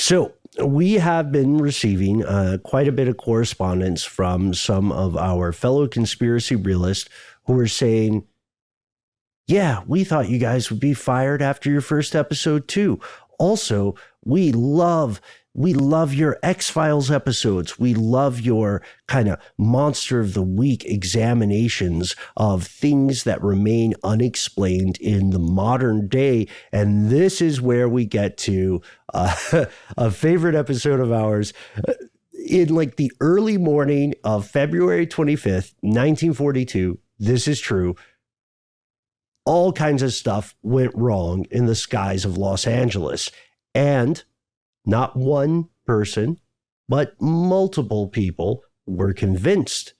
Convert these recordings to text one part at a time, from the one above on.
So we have been receiving quite a bit of correspondence from some of our fellow conspiracy realists who are saying, yeah, we thought you guys would be fired after your first episode too. Also, we love your X-Files episodes. We love your kind of monster of the week examinations of things that remain unexplained in the modern day. And this is where we get to a favorite episode of ours. In like the early morning of February 25th, 1942, this is true. All kinds of stuff went wrong in the skies of Los Angeles. And not one person, but multiple people were convinced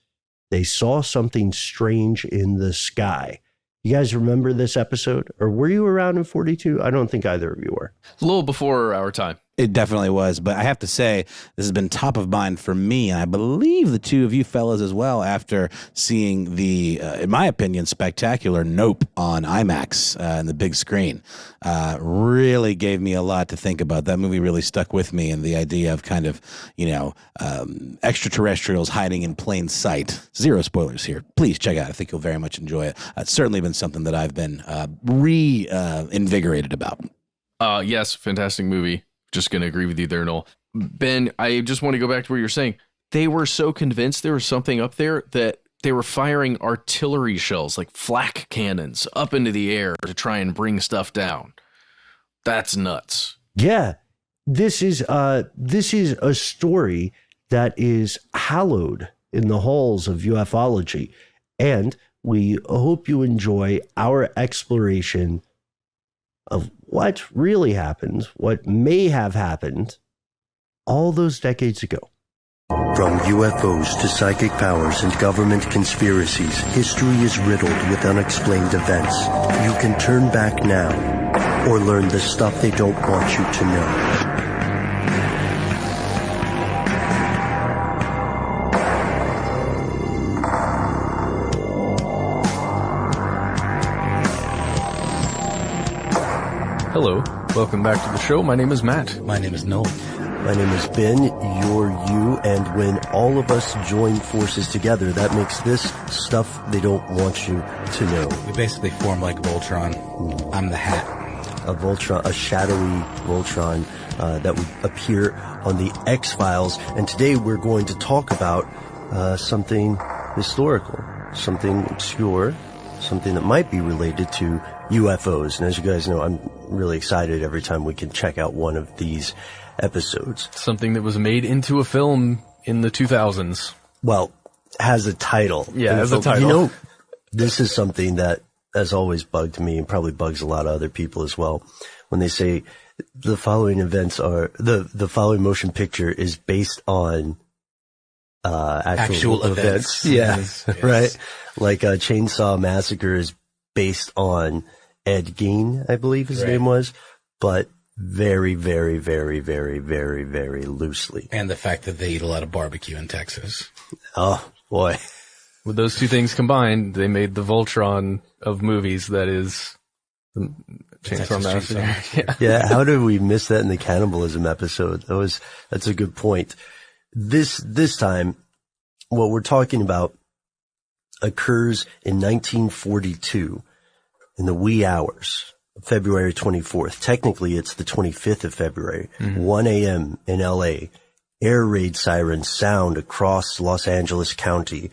they saw something strange in the sky. You guys remember this episode? Or were you around in 42? I don't think either of you were. A little before our time. It definitely was. But I have to say, this has been top of mind for me, and I believe the two of you fellas as well, after seeing the, in my opinion, spectacular Nope on IMAX and the big screen. Really gave me a lot to think about. That movie really stuck with me, and the idea of kind of, extraterrestrials hiding in plain sight. Zero spoilers here. Please check it out. I think you'll very much enjoy it. It's certainly been something that I've been reinvigorated about. Yes, fantastic movie. Just going to agree with you there, Noel. Ben, I just want to go back to what you're saying. They were so convinced there was something up there that they were firing artillery shells, like flak cannons, up into the air to try and bring stuff down. That's nuts. Yeah, this is a story that is hallowed in the halls of ufology, and we hope you enjoy our exploration of what really happened, what may have happened all those decades ago. From UFOs to psychic powers and government conspiracies, history is riddled with unexplained events. You can turn back now or learn the stuff they don't want you to know. Hello, welcome back to the show. My name is Matt. My name is Noel. My name is Ben, you're you, and when all of us join forces together, that makes this stuff they don't want you to know. We basically form like Voltron. I'm the hat. A Voltron, a shadowy Voltron that would appear on the X-Files. And today we're going to talk about something historical, something obscure, something that might be related to UFOs. And as you guys know, I'm really excited every time we can check out one of these episodes. Something that was made into a film in the 2000s. Well, has a title. Yeah, has a title. You know, this is something that has always bugged me and probably bugs a lot of other people as well. When they say the following events are, the following motion picture is based on actual events. Yeah, yes. Right? Like Chainsaw Massacre is based on Ed Gein, I believe his name was, but very, very, very, very, very, very loosely. And the fact that they eat a lot of barbecue in Texas. Oh, boy. With those two things combined, they made the Voltron of movies that is the Chainsaw Massacre. Yeah, how did we miss that in the cannibalism episode? That's a good point. This time, what we're talking about occurs in 1942 in the wee hours of February 24th. Technically, it's the 25th of February, 1 a.m. in L.A. Air raid sirens sound across Los Angeles County.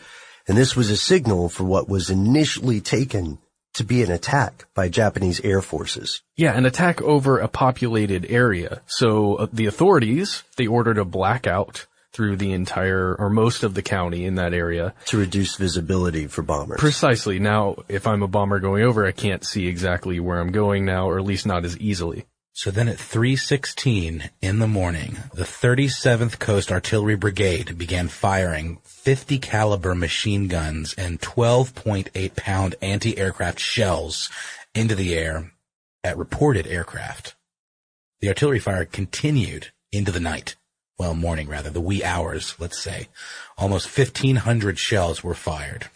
And this was a signal for what was initially taken to be an attack by Japanese air forces. Yeah, an attack over a populated area. So the authorities, they ordered a blackout through the entire or most of the county in that area. To reduce visibility for bombers. Precisely. Now, if I'm a bomber going over, I can't see exactly where I'm going now, or at least not as easily. So then at 3:16 in the morning, the 37th Coast Artillery Brigade began firing 50 caliber machine guns and 12.8 pound anti-aircraft shells into the air at reported aircraft. The artillery fire continued into the night. Well, morning rather, the wee hours, let's say. Almost 1,500 shells were fired.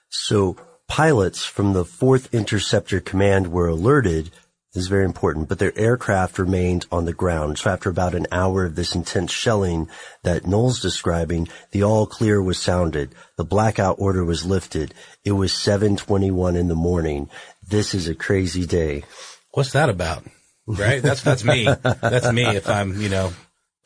So pilots from the 4th Interceptor Command were alerted This is very important. But their aircraft remained on the ground. So after about an hour of this intense shelling that Noel's describing, the all clear was sounded. The blackout order was lifted. It was 7:21 in the morning. This is a crazy day. What's that about? Right? That's me. That's me if I'm,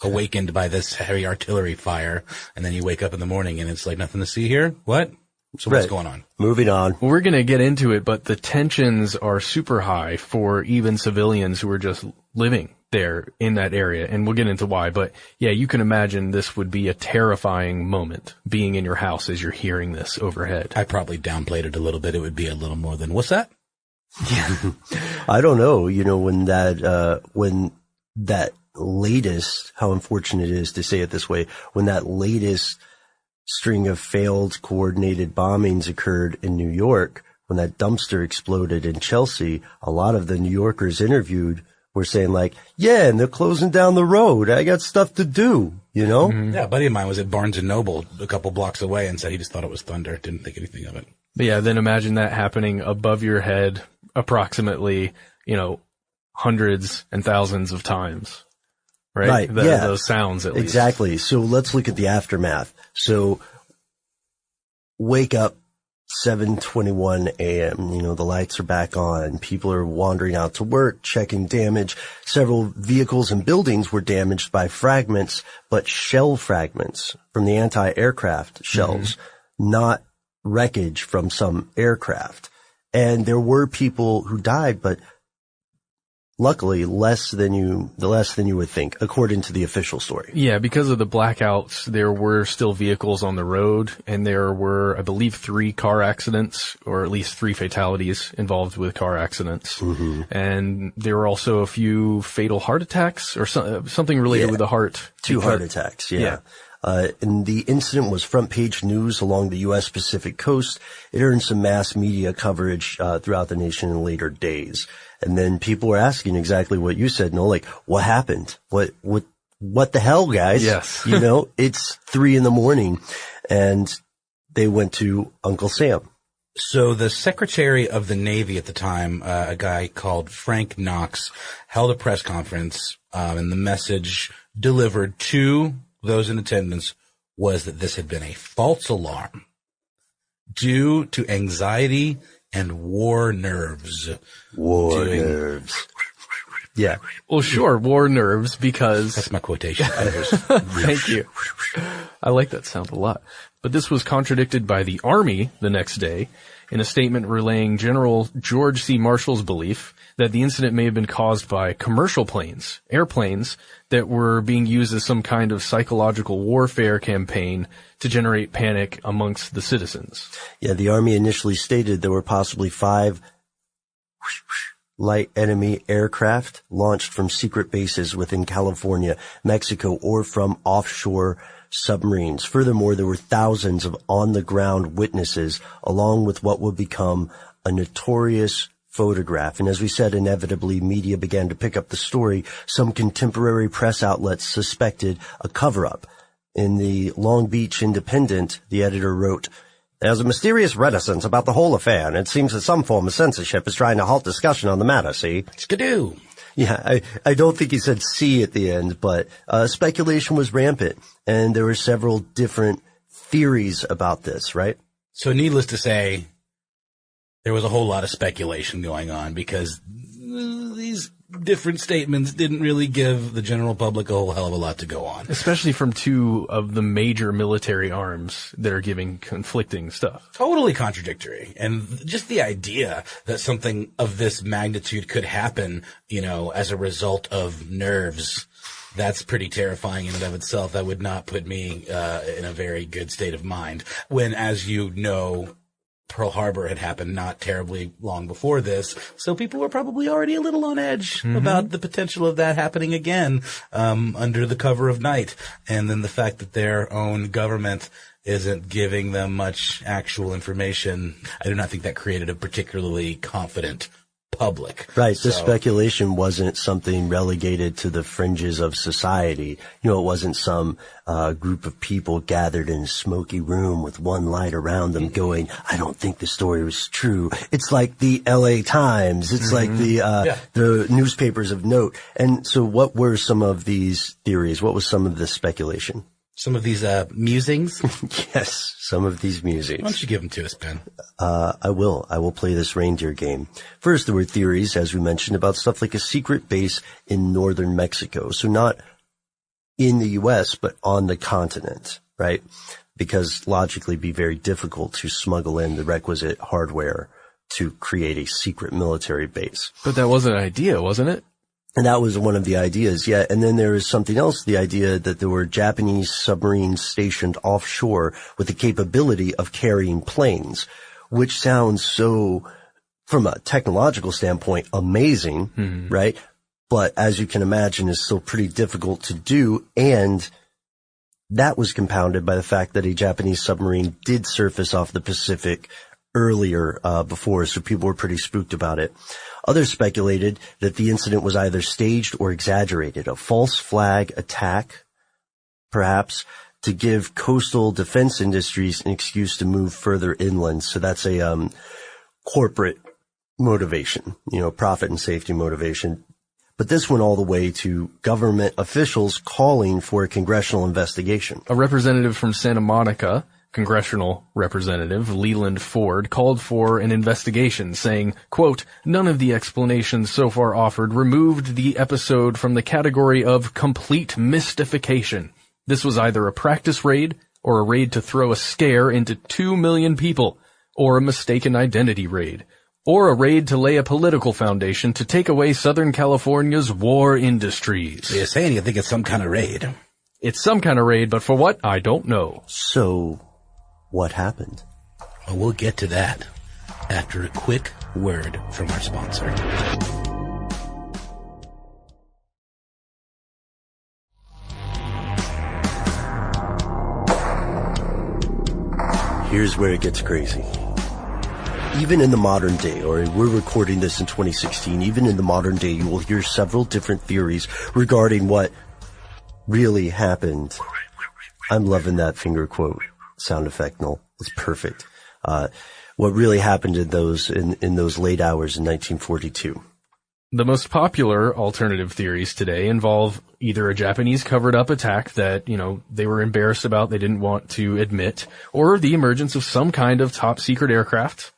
awakened by this heavy artillery fire, and then you wake up in the morning and it's like nothing to see here. What? So what's going on? Moving on. Well, we're going to get into it, but the tensions are super high for even civilians who are just living there in that area. And we'll get into why. But yeah, you can imagine this would be a terrifying moment being in your house as you're hearing this overhead. I probably downplayed it a little bit. It would be a little more than, what's that? Yeah. I don't know, when that latest, how unfortunate it is to say it this way, when that latest string of failed coordinated bombings occurred in New York, when that dumpster exploded in Chelsea, a lot of the New Yorkers interviewed were saying like, yeah, and they're closing down the road. I got stuff to do, Mm-hmm. Yeah, a buddy of mine was at Barnes & Noble a couple blocks away and said he just thought it was thunder. Didn't think anything of it. But yeah, then imagine that happening above your head approximately, hundreds and thousands of times. Right? Those sounds at least. Exactly. So let's look at the aftermath. So wake up 7:21 a.m. The lights are back on. People are wandering out to work, checking damage. Several vehicles and buildings were damaged by fragments, but shell fragments from the anti-aircraft shells, not wreckage from some aircraft. And there were people who died, but luckily less than you would think, according to the official story. Yeah, because of the blackouts, there were still vehicles on the road, and there were, I believe, 3 car accidents, or at least 3 fatalities involved with car accidents. Mm-hmm. And there were also a few fatal heart attacks, or something related with the heart. 2 heart attacks, yeah. And the incident was front page news along the U.S. Pacific coast. It earned some mass media coverage throughout the nation in later days. And then people were asking exactly what you said, like, what happened? What the hell, guys? Yes. It's 3 a.m, and they went to Uncle Sam. So the Secretary of the Navy at the time, a guy called Frank Knox, held a press conference, and the message delivered to those in attendance was that this had been a false alarm due to anxiety and war nerves. Nerves. Yeah. Well, sure, war nerves, because... That's my quotation. Thank you. I like that sound a lot. But this was contradicted by the Army the next day in a statement relaying General George C. Marshall's belief that the incident may have been caused by commercial planes, airplanes, that were being used as some kind of psychological warfare campaign to generate panic amongst the citizens. Yeah, the Army initially stated there were possibly 5 light enemy aircraft launched from secret bases within California, Mexico, or from offshore submarines. Furthermore, there were thousands of on-the-ground witnesses, along with what would become a notorious photograph. And as we said, inevitably, media began to pick up the story. Some contemporary press outlets suspected a cover-up. In the Long Beach Independent, the editor wrote, "There's a mysterious reticence about the whole affair, and it seems that some form of censorship is trying to halt discussion on the matter, see?" Skidoo. Yeah, I don't think he said "see" at the end, but speculation was rampant, and there were several different theories about this, right? So needless to say, there was a whole lot of speculation going on because these different statements didn't really give the general public a whole hell of a lot to go on. Especially from 2 of the major military arms that are giving conflicting stuff. Totally contradictory. And just the idea that something of this magnitude could happen, as a result of nerves, that's pretty terrifying in and of itself. That would not put me in a very good state of mind. When, as you know, Pearl Harbor had happened not terribly long before this, so people were probably already a little on edge about the potential of that happening again under the cover of night. And then the fact that their own government isn't giving them much actual information, I do not think that created a particularly confident public. Right. The So- speculation wasn't something relegated to the fringes of society. You know, it wasn't some group of people gathered in a smoky room with one light around them going, I don't think the story was true. It's like the LA Times. It's like the newspapers of note. And so what were some of these theories? What was some of the speculation? Some of these musings. Yes, some of these musings. Why don't you give them to us, Ben? I will play this reindeer game. First, there were theories, as we mentioned, about stuff like a secret base in northern Mexico. So not in the U.S., but on the continent, right? Because logically it'd be very difficult to smuggle in the requisite hardware to create a secret military base. But that was an idea, wasn't it? And that was one of the ideas, yeah. And then there was something else, the idea that there were Japanese submarines stationed offshore with the capability of carrying planes, which sounds so, from a technological standpoint, amazing, right? But as you can imagine, is still pretty difficult to do. And that was compounded by the fact that a Japanese submarine did surface off the Pacific earlier before, so people were pretty spooked about it. Others speculated that the incident was either staged or exaggerated, a false flag attack, perhaps, to give coastal defense industries an excuse to move further inland. So that's a corporate motivation, profit and safety motivation. But this went all the way to government officials calling for a congressional investigation. A representative from Santa Monica, congressional representative Leland Ford, called for an investigation, saying, quote, none of the explanations so far offered removed the episode from the category of complete mystification. This was either a practice raid or a raid to throw a scare into 2 million people, or a mistaken identity raid, or a raid to lay a political foundation to take away Southern California's war industries. You're saying you think it's some kind of raid. It's some kind of raid, but for what? I don't know. So what happened? Well, we'll get to that after a quick word from our sponsor. Here's where it gets crazy. Even in the modern day, or we're recording this in 2016, even in the modern day, you will hear several different theories regarding what really happened. I'm loving that finger quote sound effect, Noel. It's perfect. What really happened in those late hours in 1942. The most popular alternative theories today involve either a Japanese covered-up attack that, they were embarrassed about, they didn't want to admit, or the emergence of some kind of top-secret aircraft,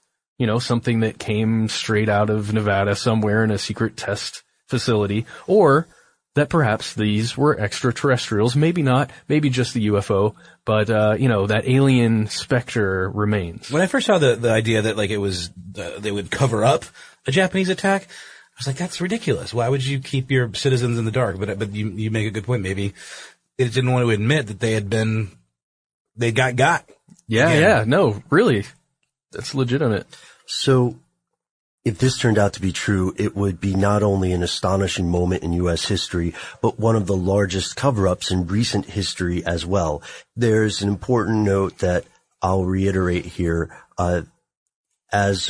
something that came straight out of Nevada somewhere in a secret test facility, or that perhaps these were extraterrestrials, maybe not, maybe just the UFO, but, that alien specter remains. When I first saw the idea that, it was, they would cover up a Japanese attack, I was like, that's ridiculous. Why would you keep your citizens in the dark? But you make a good point. Maybe they didn't want to admit that they got. Yeah, no, really. That's legitimate. So if this turned out to be true, it would be not only an astonishing moment in U.S. history, but one of the largest cover-ups in recent history as well. There's an important note that I'll reiterate here. As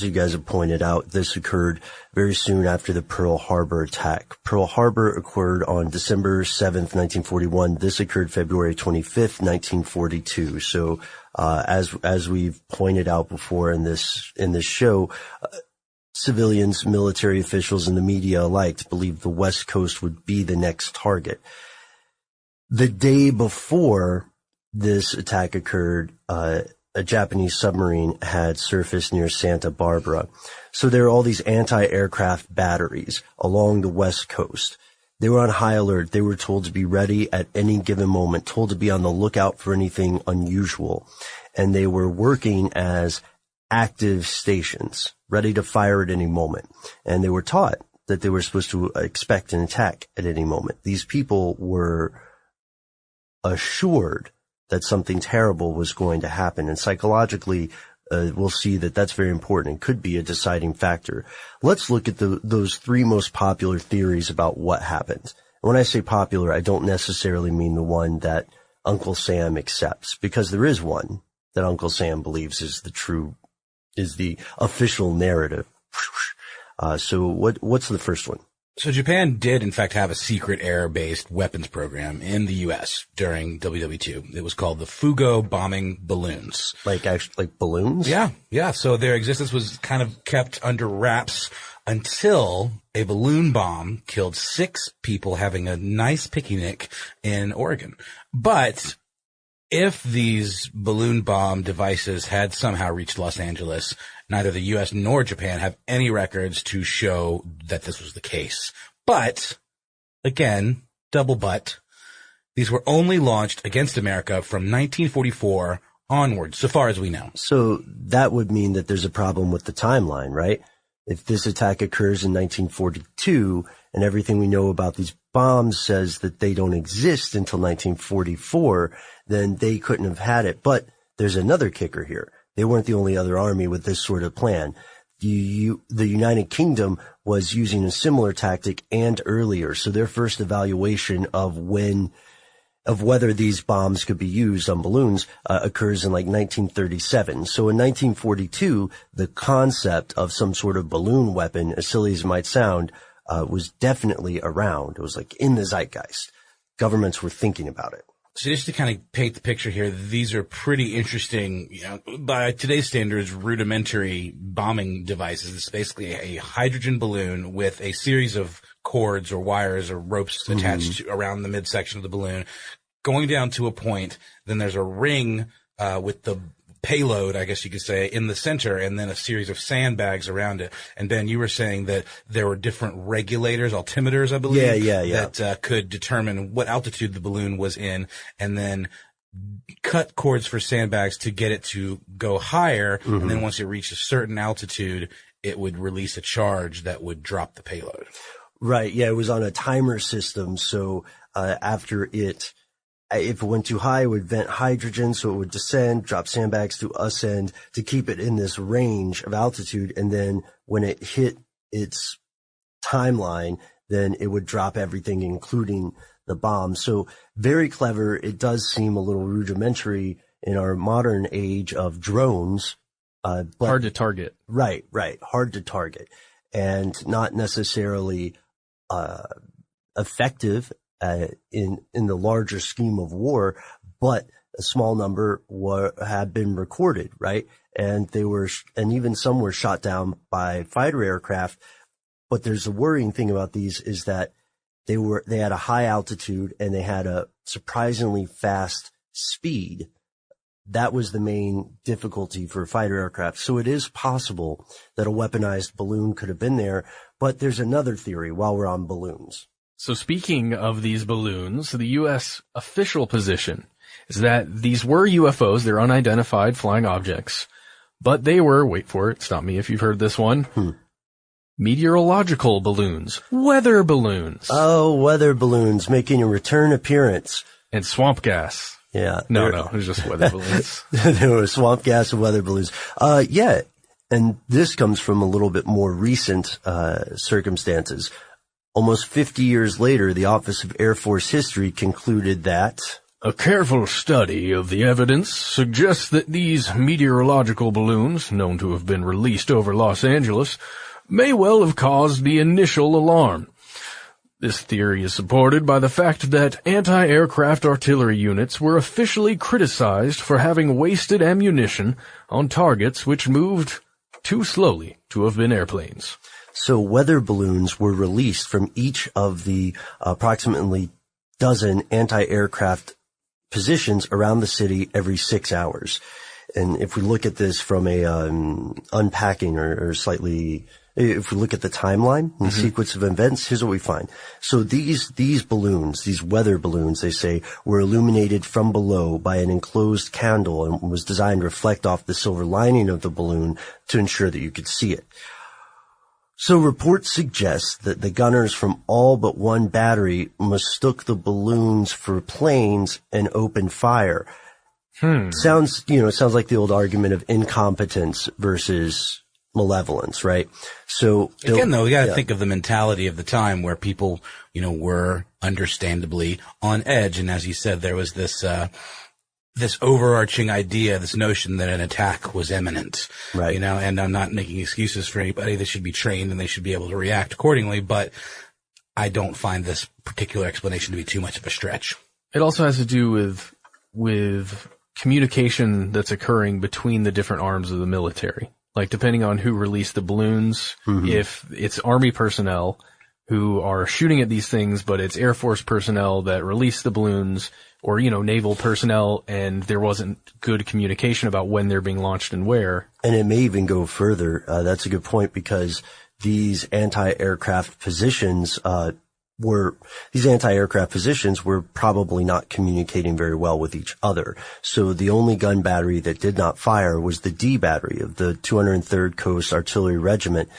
you guys have pointed out, this occurred very soon after the Pearl Harbor attack. Pearl Harbor occurred on December 7th, 1941. This occurred February 25th, 1942. So, as we've pointed out before in this show, civilians, military officials, and the media alike believed the West Coast would be the next target. The day before this attack occurred, a Japanese submarine had surfaced near Santa Barbara. So there are all these anti-aircraft batteries along the West Coast. They were on high alert. They were told to be ready at any given moment, told to be on the lookout for anything unusual. And they were working as active stations, ready to fire at any moment. And they were taught that they were supposed to expect an attack at any moment. These people were assured that something terrible was going to happen. And psychologically, we'll see that that's very important and could be a deciding factor. Let's look at those three most popular theories about what happened. And when I say popular, I don't necessarily mean the one that Uncle Sam accepts, because there is one that Uncle Sam believes is the official narrative. So what's the first one? So Japan did, in fact, have a secret air-based weapons program in the U.S. during WW2. It was called the Fugo bombing balloons. Like balloons? Yeah. So their existence was kind of kept under wraps until a balloon bomb killed 6 people having a nice picnic in Oregon. But if these balloon bomb devices had somehow reached Los Angeles, neither the U.S. nor Japan have any records to show that this was the case. But, again, double but, these were only launched against America from 1944 onwards, so far as we know. So that would mean that there's a problem with the timeline, right? If this attack occurs in 1942 and everything we know about these bombs says that they don't exist until 1944, then they couldn't have had it. But there's another kicker here. They weren't the only other army with this sort of plan. The United Kingdom was using a similar tactic and earlier. So their first evaluation of whether these bombs could be used on balloons occurs in like 1937. So in 1942, the concept of some sort of balloon weapon, as silly as it might sound, was definitely around. It was like in the zeitgeist. Governments were thinking about it. So just to kind of paint the picture here, these are pretty interesting, by today's standards, rudimentary bombing devices. It's basically a hydrogen balloon with a series of cords or wires or ropes attached around the midsection of the balloon, going down to a point. Then there's a ring with the payload, I guess you could say, in the center, and then a series of sandbags around it. And Ben, you were saying that there were different regulators, altimeters, I believe, that could determine what altitude the balloon was in, and then cut cords for sandbags to get it to go higher. And then once it reached a certain altitude, it would release a charge that would drop the payload. Right. Yeah. It was on a timer system. So after if it went too high, it would vent hydrogen, so it would descend, drop sandbags to ascend to keep it in this range of altitude. And then when it hit its timeline, then it would drop everything, including the bomb. So very clever. It does seem a little rudimentary in our modern age of drones. But hard to target. Right. Hard to target and not necessarily effective in the larger scheme of war, but a small number had been recorded, right? And and even some were shot down by fighter aircraft. But there's a worrying thing about these is that they had a high altitude and they had a surprisingly fast speed. That was the main difficulty for fighter aircraft. So it is possible that a weaponized balloon could have been there. But there's another theory while we're on balloons. So speaking of these balloons, the U.S. official position is that these were UFOs. They're unidentified flying objects, but they were, wait for it, stop me if you've heard this one, meteorological balloons, weather balloons. Oh, weather balloons making a return appearance. And swamp gas. Yeah. No, it was just weather balloons. There were swamp gas and weather balloons. Yeah. And this comes from a little bit more recent circumstances. Almost 50 years later, the Office of Air Force History concluded that a careful study of the evidence suggests that these meteorological balloons, known to have been released over Los Angeles, may well have caused the initial alarm. This theory is supported by the fact that anti-aircraft artillery units were officially criticized for having wasted ammunition on targets which moved too slowly to have been airplanes. So weather balloons were released from each of the approximately dozen anti-aircraft positions around the city every 6 hours. And if we look at this from a unpacking or slightly, if we look at the timeline and the sequence of events, here's what we find. So these balloons, these weather balloons, they say, were illuminated from below by an enclosed candle and was designed to reflect off the silver lining of the balloon to ensure that you could see it. So reports suggest that the gunners from all but one battery mistook the balloons for planes and opened fire. Sounds like the old argument of incompetence versus malevolence, right? So again, though, we got to think of the mentality of the time where people, were understandably on edge. And as you said, there was this this overarching idea, this notion that an attack was imminent. Right. You know, and I'm not making excuses for anybody. They should be trained and they should be able to react accordingly, but I don't find this particular explanation to be too much of a stretch. It also has to do with communication that's occurring between the different arms of the military. Like, depending on who released the balloons, if it's Army personnel who are shooting at these things, but it's Air Force personnel that released the balloons, or, you know, naval personnel, and there wasn't good communication about when they're being launched and where. And it may even go further. That's a good point, because these anti-aircraft positions were probably not communicating very well with each other. So the only gun battery that did not fire was the D battery of the 203rd Coast Artillery Regiment.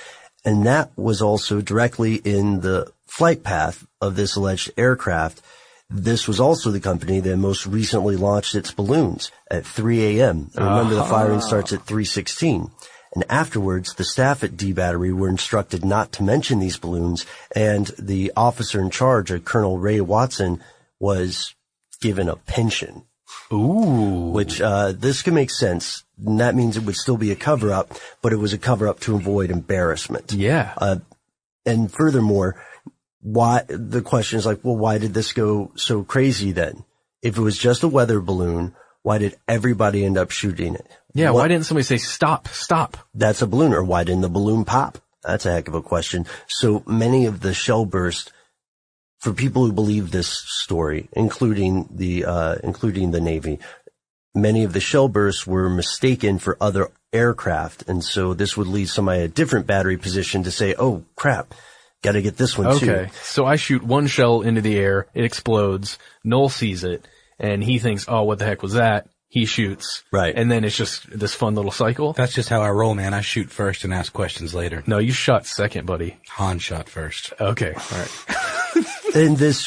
And that was also directly in the flight path of this alleged aircraft. This was also the company that most recently launched its balloons at 3 a.m. Remember, the firing starts at 3:16. And afterwards, the staff at D Battery were instructed not to mention these balloons, and the officer in charge, Colonel Ray Watson, was given a pension. Ooh. Which, this can make sense. And that means it would still be a cover-up, but it was a cover-up to avoid embarrassment. Yeah. And furthermore, the question is like, well, why did this go so crazy then? If it was just a weather balloon, why did everybody end up shooting it? Yeah, why didn't somebody say, stop? That's a balloon. Or why didn't the balloon pop? That's a heck of a question. So many of the shell bursts, for people who believe this story, including the Navy, many of the shell bursts were mistaken for other aircraft. And so this would lead somebody at a different battery position to say, oh crap, got to get this one too. Okay, so I shoot one shell into the air, it explodes, Noel sees it, and he thinks, oh, what the heck was that? He shoots. Right. And then it's just this fun little cycle. That's just how I roll, man. I shoot first and ask questions later. No, you shot second, buddy. Han shot first. Okay, all right. And this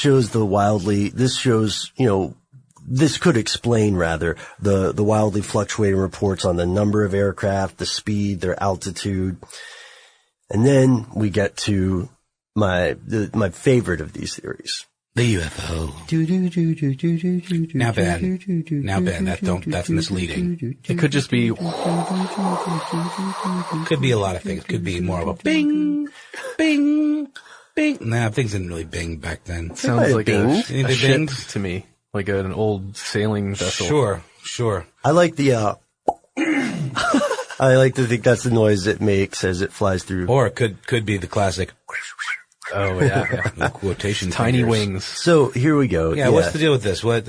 could explain rather the wildly fluctuating reports on the number of aircraft, the speed, their altitude. And then we get to my favorite of these theories. The UFO. Now, Ben, that's misleading. It could just be, Could be a lot of things. Could be more of a bing, bing, bing. Nah, things didn't really bing back then. sounds like a Anything ship binged? to me. Like an old sailing vessel. Sure. I like the I like to think that's the noise it makes as it flies through. Or it could be the classic Oh, yeah. quotation Tiny fingers. wings. So here we go. Yeah, what's the deal with this? I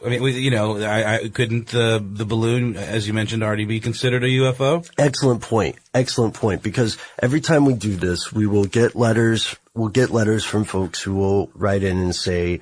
mean, I couldn't the balloon, as you mentioned, already be considered a UFO? Excellent point. Because every time we do this, we will get letters. We'll get letters from folks who will write in and say,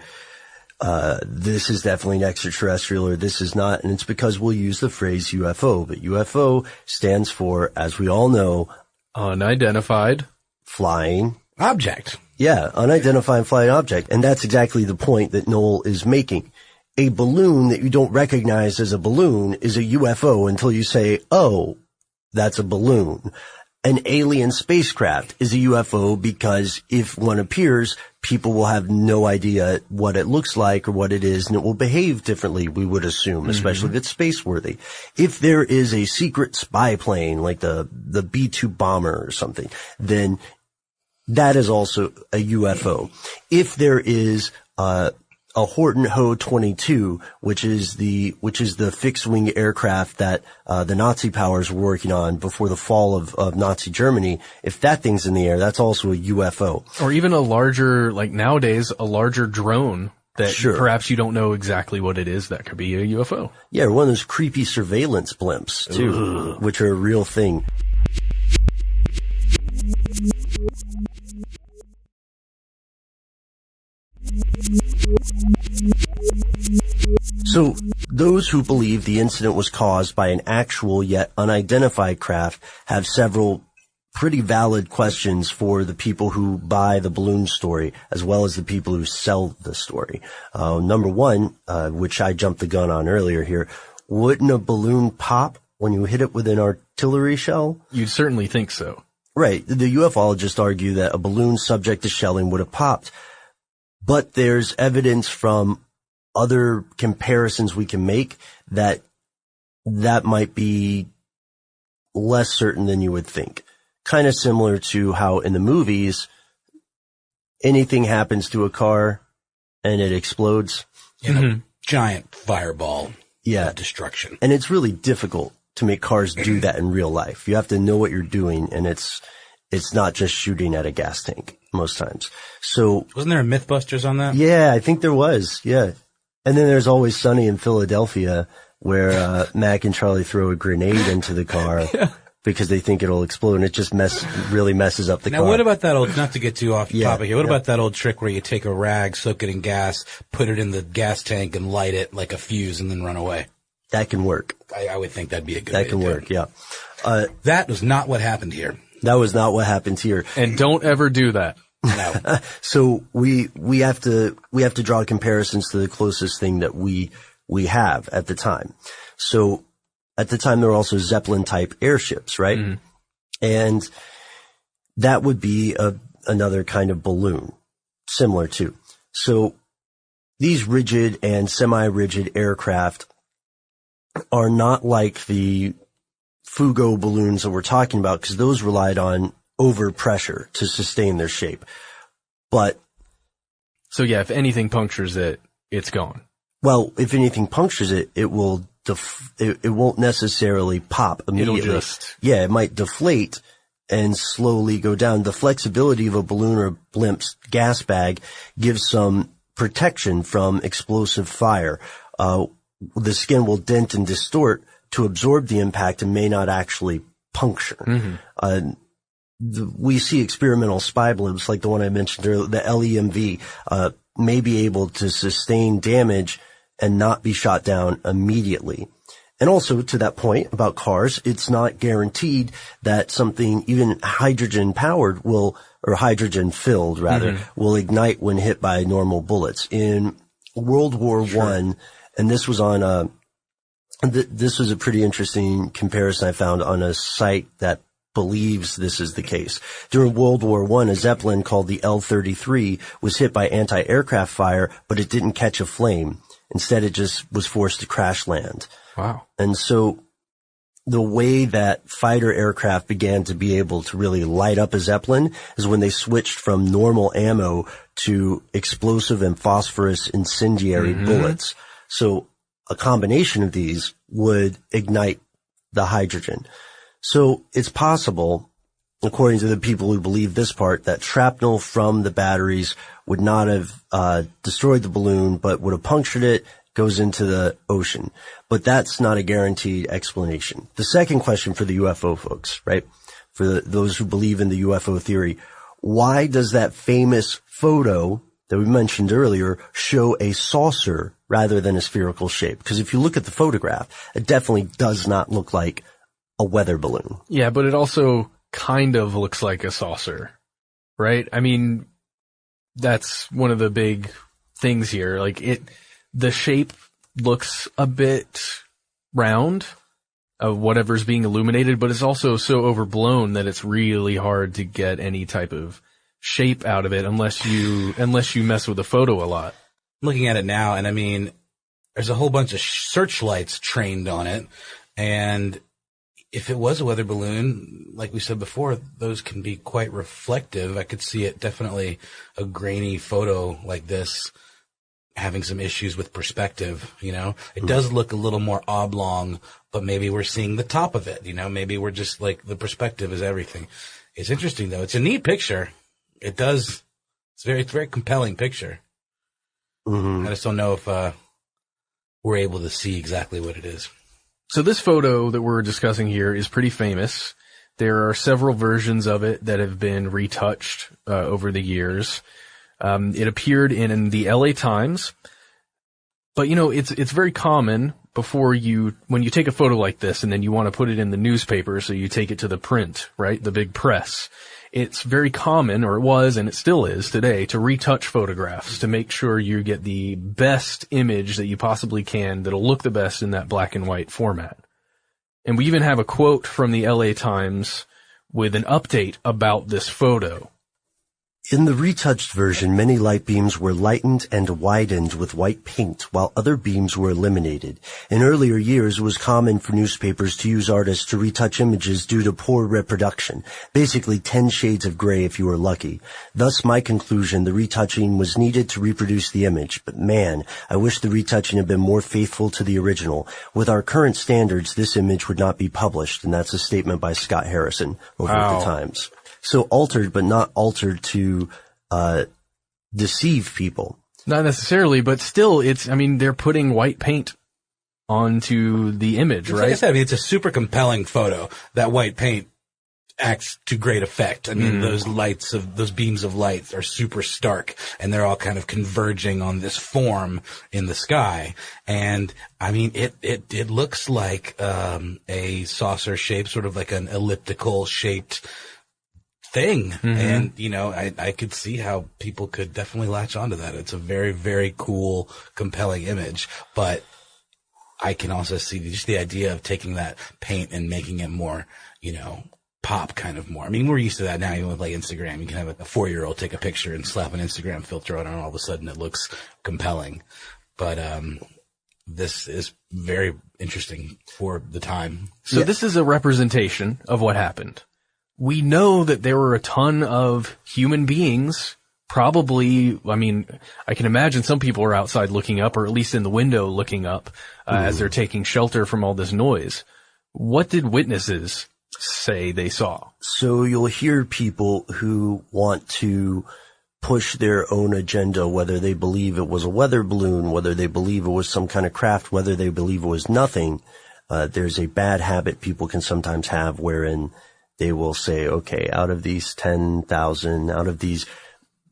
this is definitely an extraterrestrial or this is not. And it's because we'll use the phrase UFO. But UFO stands for, as we all know, Unidentified. flying Object. Yeah, unidentified flying object. And that's exactly the point that Noel is making. A balloon that you don't recognize as a balloon is a UFO until you say, oh, that's a balloon. An alien spacecraft is a UFO because if one appears, people will have no idea what it looks like or what it is, and it will behave differently, we would assume, especially if it's space-worthy. If there is a secret spy plane, like the B-2 bomber or something, then that is also a UFO. If there is a Horton Ho 22, which is the fixed wing aircraft that the Nazi powers were working on before the fall of Nazi Germany, if that thing's in the air, that's also a UFO. Or even a larger, like nowadays, a larger drone that perhaps you don't know exactly what it is. That could be a UFO. Yeah, one of those creepy surveillance blimps too, which are a real thing. So, those who believe the incident was caused by an actual yet unidentified craft have several pretty valid questions for the people who buy the balloon story, as well as the people who sell the story. Number one, which I jumped the gun on earlier here, wouldn't a balloon pop when you hit it with an artillery shell? You'd certainly think so. Right. The ufologists argue that a balloon subject to shelling would have popped. But there's evidence from other comparisons we can make, that might be less certain than you would think. Kind of similar to how in the movies, anything happens to a car and it explodes. A giant fireball of destruction. And it's really difficult to make cars do that in real life. You have to know what you're doing, and it's not just shooting at a gas tank most times. So wasn't there a Mythbusters on that? Yeah, I think there was. Yeah. And then there's Always Sunny in Philadelphia, where Mac and Charlie throw a grenade into the car because they think it'll explode, and it just really messes up the car. Now, what about that old, not to get too off topic here, what about that old trick where you take a rag, soak it in gas, put it in the gas tank and light it like a fuse and then run away? That can work. I would think that'd be a good idea. That can work, yeah. That was not what happened here. That was not what happened here. And don't ever do that. No. So we have to draw comparisons to the closest thing that we have at the time. So at the time there were also Zeppelin type airships, right? Mm-hmm. And that would be another kind of balloon, similar to. So these rigid and semi-rigid aircraft are not like the Fugo balloons that we're talking about, because those relied on overpressure to sustain their shape. But so yeah, if anything punctures it, it's gone. Well, if anything punctures it, it will it won't necessarily pop immediately. It might deflate and slowly go down. The flexibility of a balloon or blimp's gas bag gives some protection from explosive fire. The skin will dent and distort to absorb the impact and may not actually puncture. Mm-hmm. We see experimental spy blimps like the one I mentioned earlier, the LEMV, may be able to sustain damage and not be shot down immediately. And also, to that point about cars, it's not guaranteed that something even hydrogen-powered or hydrogen-filled, rather, will ignite when hit by normal bullets. In World War I, and this was on this was a pretty interesting comparison I found on a site that believes this is the case. During World War I, a Zeppelin called the L-33 was hit by anti-aircraft fire, but it didn't catch a flame. Instead, it just was forced to crash land. Wow. And so the way that fighter aircraft began to be able to really light up a Zeppelin is when they switched from normal ammo to explosive and phosphorus incendiary bullets. So a combination of these would ignite the hydrogen. So it's possible, according to the people who believe this part, that shrapnel from the batteries would not have destroyed the balloon, but would have punctured it, goes into the ocean. But that's not a guaranteed explanation. The second question for the UFO folks, right? For those who believe in the UFO theory, why does that famous photo that we mentioned earlier show a saucer rather than a spherical shape? Because if you look at the photograph, it definitely does not look like a weather balloon. Yeah, but it also kind of looks like a saucer, right? I mean, that's one of the big things here. Like the shape looks a bit round of whatever's being illuminated, but it's also so overblown that it's really hard to get any type of shape out of it unless you mess with the photo a lot. I'm looking at it now, and I mean, there's a whole bunch of searchlights trained on it, and if it was a weather balloon, like we said before, those can be quite reflective. I could see it definitely a grainy photo like this having some issues with perspective, you know. It does look a little more oblong, but maybe we're seeing the top of it, you know. Maybe we're just like the perspective is everything. It's interesting though. It's a neat picture. It's a very compelling picture. I just don't know if we're able to see exactly what it is. So this photo that we're discussing here is pretty famous. There are several versions of it that have been retouched over the years. It appeared in the LA Times, but you know, it's very common when you take a photo like this and then you want to put it in the newspaper, so you take it to the print, right? The big press. It's very common, or it was, and it still is today, to retouch photographs to make sure you get the best image that you possibly can that'll look the best in that black and white format. And we even have a quote from the LA Times with an update about this photo. In the retouched version, many light beams were lightened and widened with white paint, while other beams were eliminated. In earlier years, it was common for newspapers to use artists to retouch images due to poor reproduction, basically 10 shades of gray if you were lucky. Thus, my conclusion, the retouching was needed to reproduce the image. But man, I wish the retouching had been more faithful to the original. With our current standards, this image would not be published, and that's a statement by Scott Harrison over at the Times. So altered, but not altered to deceive people. Not necessarily, but still, they're putting white paint onto the image, right? Like I said, it's a super compelling photo. That white paint acts to great effect. Those beams of light are super stark, and they're all kind of converging on this form in the sky. And it looks like a saucer shape, sort of like an elliptical shaped thing. Mm-hmm. And, I could see how people could definitely latch onto that. It's a very, very cool, compelling image, but I can also see just the idea of taking that paint and making it more, pop kind of more. We're used to that now, even with like Instagram. You can have a 4-year-old take a picture and slap an Instagram filter on it, and all of a sudden it looks compelling. But, this is very interesting for the time. So This is a representation of what happened. We know that there were a ton of human beings, probably, I can imagine some people are outside looking up, or at least in the window looking up, as they're taking shelter from all this noise. What did witnesses say they saw? So you'll hear people who want to push their own agenda, whether they believe it was a weather balloon, whether they believe it was some kind of craft, whether they believe it was nothing. There's a bad habit people can sometimes have wherein they will say, okay, out of these 10,000, out of these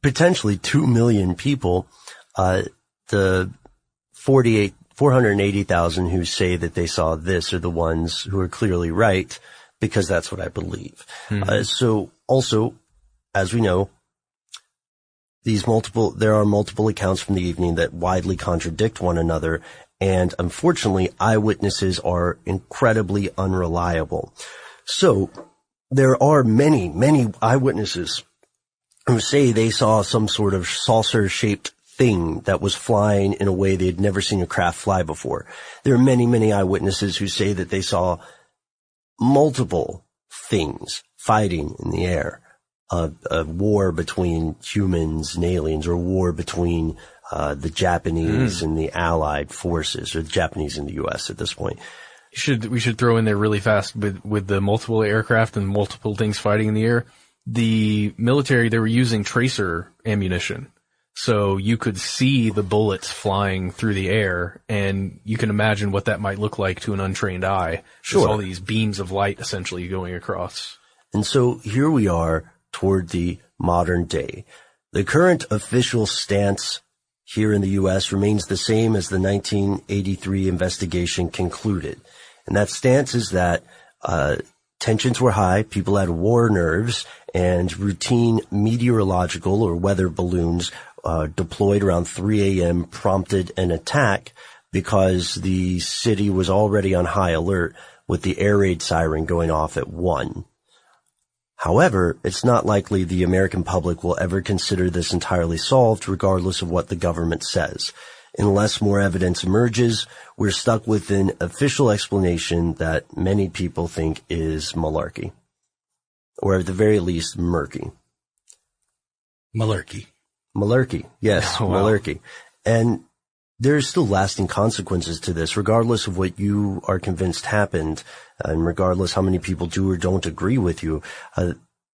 potentially 2 million people, the 480,000 who say that they saw this are the ones who are clearly right, because that's what I believe. Mm-hmm. So also, as we know, there are multiple accounts from the evening that widely contradict one another, and unfortunately, eyewitnesses are incredibly unreliable. So there are many, many eyewitnesses who say they saw some sort of saucer-shaped thing that was flying in a way they had never seen a craft fly before. There are many, many eyewitnesses who say that they saw multiple things fighting in the air. A war between humans and aliens, or a war between the Japanese and the Allied forces, or the Japanese and the U.S. at this point. We should throw in there really fast with the multiple aircraft and multiple things fighting in the air. The military, they were using tracer ammunition. So you could see the bullets flying through the air, and you can imagine what that might look like to an untrained eye. Sure. Just all these beams of light essentially going across. And so here we are toward the modern day. The current official stance here in the U.S. remains the same as the 1983 investigation concluded. And that stance is that tensions were high, people had war nerves, and routine meteorological or weather balloons deployed around 3 a.m. prompted an attack because the city was already on high alert with the air raid siren going off at 1. However, it's not likely the American public will ever consider this entirely solved, regardless of what the government says. Unless more evidence emerges, we're stuck with an official explanation that many people think is malarkey. Or at the very least, murky. Malarkey. Malarkey, yes, Oh, wow. malarkey. And there's still lasting consequences to this, regardless of what you are convinced happened, and regardless how many people do or don't agree with you.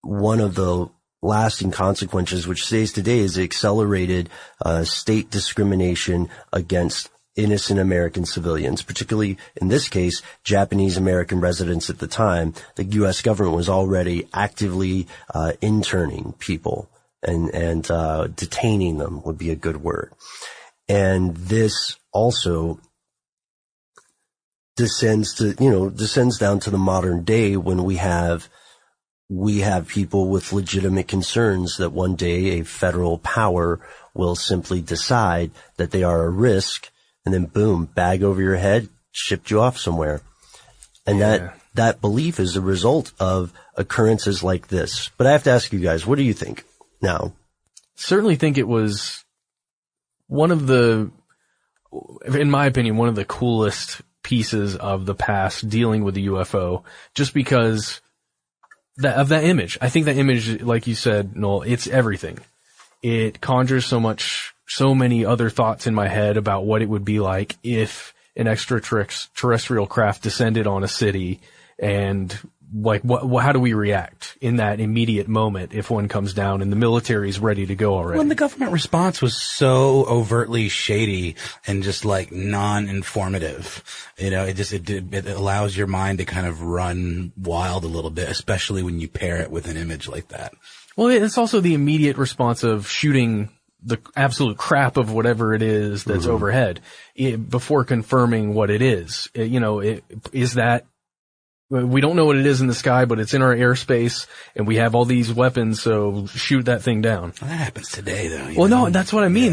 One of the lasting consequences, which stays today, is accelerated state discrimination against innocent American civilians, particularly in this case, Japanese American residents at the time. The U.S. government was already actively interning people and detaining them would be a good word. And this also descends down to the modern day when we have people with legitimate concerns that one day a federal power will simply decide that they are a risk, and then boom, bag over your head, shipped you off somewhere. And that belief is a result of occurrences like this. But I have to ask you guys, what do you think now? certainly think it was one of the, in my opinion, one of the coolest pieces of the past dealing with the UFO, just because of that image. I think that image, like you said, Noel, it's everything. It conjures so many other thoughts in my head about what it would be like if an extraterrestrial craft descended on a city, and like how do we react in that immediate moment if one comes down and the military's ready to go already? Well, the government response was so overtly shady and just like non-informative. You know, it allows your mind to kind of run wild a little bit, especially when you pair it with an image like that. Well, it's also the immediate response of shooting the absolute crap of whatever it is that's overhead before confirming what it is. Is that, we don't know what it is in the sky, but it's in our airspace and we have all these weapons, so shoot that thing down. Well, that happens today though. Well, no, that's what I mean.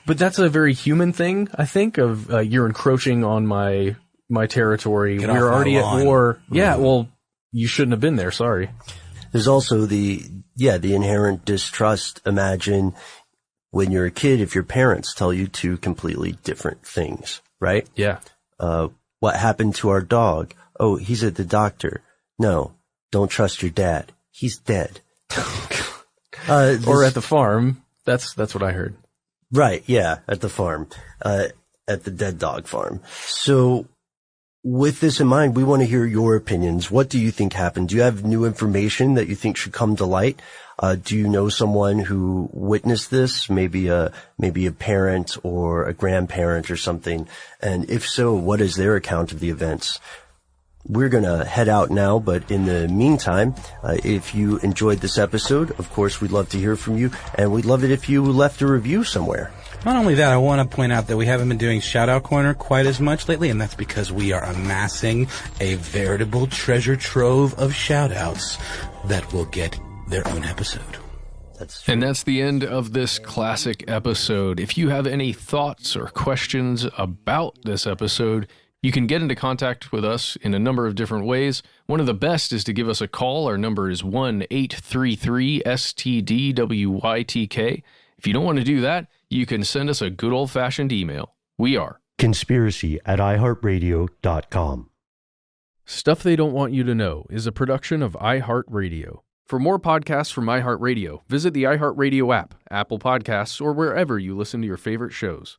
But that's a very human thing, I think, of you're encroaching on my territory. We're already at war. Yeah, well, you shouldn't have been there. Sorry. There's also the inherent distrust. Imagine when you're a kid, if your parents tell you two completely different things, right? Yeah. What happened to our dog? Oh, he's at the doctor. No, don't trust your dad. He's dead. Or at the farm. That's what I heard. Right. Yeah. At the farm, at the dead dog farm. So with this in mind, we want to hear your opinions. What do you think happened? Do you have new information that you think should come to light? Do you know someone who witnessed this? Maybe a parent or a grandparent or something. And if so, what is their account of the events? We're going to head out now, but in the meantime, if you enjoyed this episode, of course, we'd love to hear from you, and we'd love it if you left a review somewhere. Not only that, I want to point out that we haven't been doing Shout-Out Corner quite as much lately, and that's because we are amassing a veritable treasure trove of shout-outs that will get their own episode. And that's the end of this classic episode. If you have any thoughts or questions about this episode, you can get into contact with us in a number of different ways. One of the best is to give us a call. Our number is 1-833-STDWYTK. If you don't want to do that, you can send us a good old-fashioned email. We are conspiracy@iHeartRadio.com. Stuff They Don't Want You to Know is a production of iHeartRadio. For more podcasts from iHeartRadio, visit the iHeartRadio app, Apple Podcasts, or wherever you listen to your favorite shows.